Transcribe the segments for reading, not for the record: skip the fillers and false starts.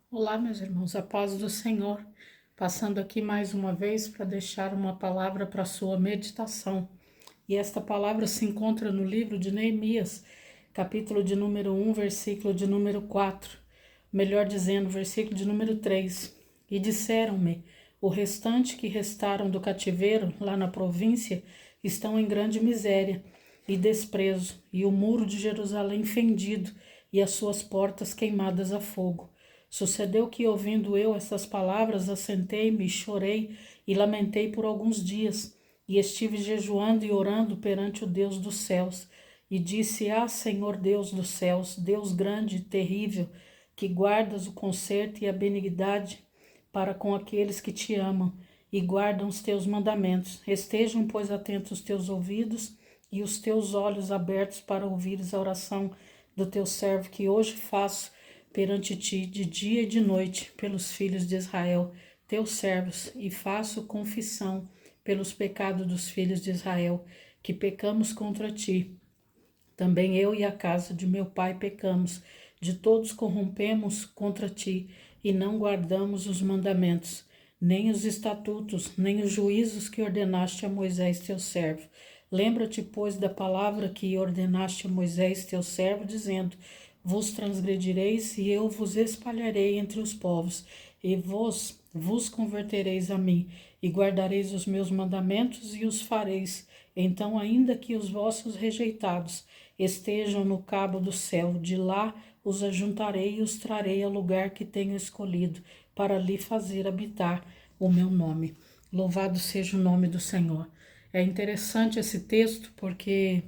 Olá, meus irmãos, a paz do Senhor. Passando aqui mais uma vez para deixar uma palavra para a sua meditação. E esta palavra se encontra no livro de Neemias, capítulo de número 1, versículo de número 4. Melhor dizendo, versículo de número 3. E disseram-me: o restante que restaram do cativeiro, lá na província, estão em grande miséria e desprezo, e o muro de Jerusalém fendido, e as suas portas queimadas a fogo. Sucedeu que, ouvindo eu essas palavras, assentei-me, chorei e lamentei por alguns dias, e estive jejuando e orando perante o Deus dos céus. E disse: Ah, Senhor Deus dos céus, Deus grande e terrível, que guardas o conserto e a benignidade para com aqueles que te amam e guardam os teus mandamentos. Estejam, pois, atentos os teus ouvidos e os teus olhos abertos para ouvires a oração do teu servo que hoje faço perante ti de dia e de noite pelos filhos de Israel, teus servos, e faço confissão pelos pecados dos filhos de Israel, que pecamos contra ti. Também eu e a casa de meu pai pecamos, de todos corrompemos contra ti, e não guardamos os mandamentos, nem os estatutos, nem os juízos que ordenaste a Moisés teu servo. Lembra-te, pois, da palavra que ordenaste a Moisés teu servo, dizendo: vos transgredireis, e eu vos espalharei entre os povos, e vos convertereis a mim, e guardareis os meus mandamentos e os fareis. Então, ainda que os vossos rejeitados estejam no cabo do céu, de lá os ajuntarei e os trarei ao lugar que tenho escolhido, para ali fazer habitar o meu nome. Louvado seja o nome do Senhor. É interessante esse texto porque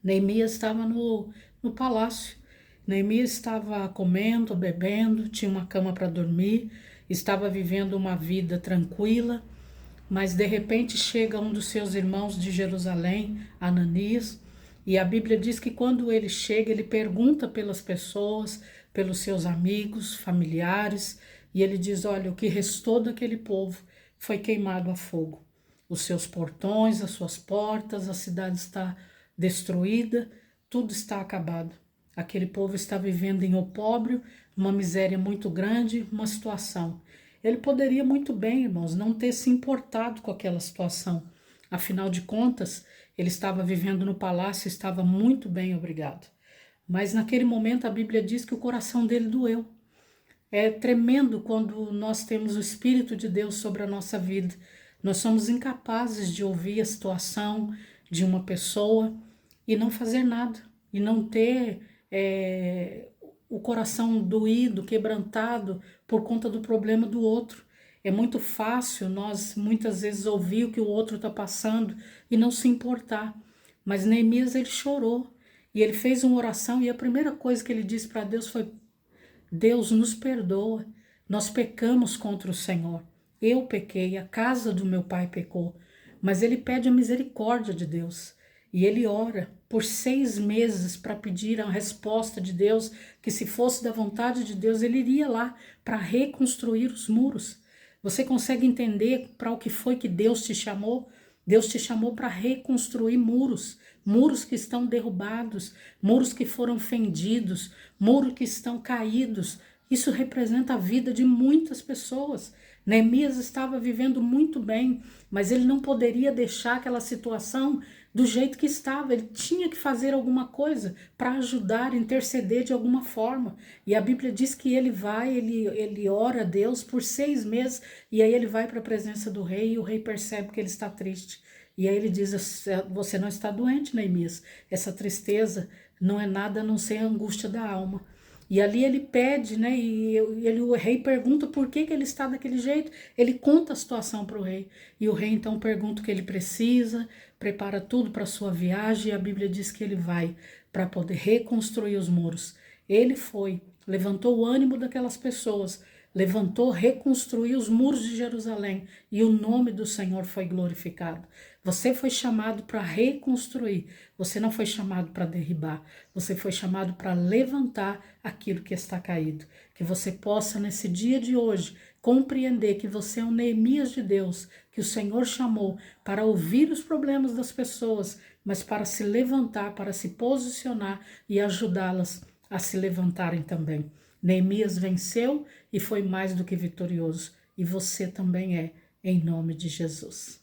Neemias estava no palácio. Neemias estava comendo, bebendo, tinha uma cama para dormir, estava vivendo uma vida tranquila, mas de repente chega um dos seus irmãos de Jerusalém, Ananias, e a Bíblia diz que quando ele chega, ele pergunta pelas pessoas, pelos seus amigos, familiares, e ele diz: olha, o que restou daquele povo foi queimado a fogo. Os seus portões, as suas portas, a cidade está destruída, tudo está acabado. Aquele povo está vivendo em opróbrio, uma miséria muito grande, uma situação. Ele poderia muito bem, irmãos, não ter se importado com aquela situação. Afinal de contas, ele estava vivendo no palácio, estava muito bem, obrigado. Mas naquele momento a Bíblia diz que o coração dele doeu. É tremendo quando nós temos o Espírito de Deus sobre a nossa vida. Nós somos incapazes de ouvir a situação de uma pessoa e não fazer nada, e não ter o coração doído, quebrantado por conta do problema do outro. É muito fácil nós muitas vezes ouvir o que o outro está passando e não se importar. Mas Neemias, ele chorou e ele fez uma oração, e a primeira coisa que ele disse para Deus foi: Deus nos perdoa, nós pecamos contra o Senhor. Eu pequei, a casa do meu pai pecou, mas ele pede a misericórdia de Deus. E ele ora por 6 meses para pedir a resposta de Deus, que se fosse da vontade de Deus, ele iria lá para reconstruir os muros. Você consegue entender para o que foi que Deus te chamou? Deus te chamou para reconstruir muros, muros que estão derrubados, muros que foram fendidos, muros que estão caídos. Isso representa a vida de muitas pessoas. Neemias estava vivendo muito bem, mas ele não poderia deixar aquela situação do jeito que estava. Ele tinha que fazer alguma coisa para ajudar, interceder de alguma forma. E a Bíblia diz que ele ora a Deus por 6 meses, e aí ele vai para a presença do rei, e o rei percebe que ele está triste. E aí ele diz: você não está doente, Neemias. Essa tristeza não é nada a não ser a angústia da alma. E ali ele pede, né? O rei pergunta por que ele está daquele jeito. Ele conta a situação para o rei. E o rei então pergunta o que ele precisa, prepara tudo para a sua viagem. E a Bíblia diz que ele vai para poder reconstruir os muros. Ele foi, levantou o ânimo daquelas pessoas, levantou, reconstruiu os muros de Jerusalém, e o nome do Senhor foi glorificado. Você foi chamado para reconstruir, você não foi chamado para derribar, você foi chamado para levantar aquilo que está caído. Que você possa, nesse dia de hoje, compreender que você é um Neemias de Deus, que o Senhor chamou para ouvir os problemas das pessoas, mas para se levantar, para se posicionar e ajudá-las a se levantarem também. Neemias venceu e foi mais do que vitorioso. E você também é, em nome de Jesus.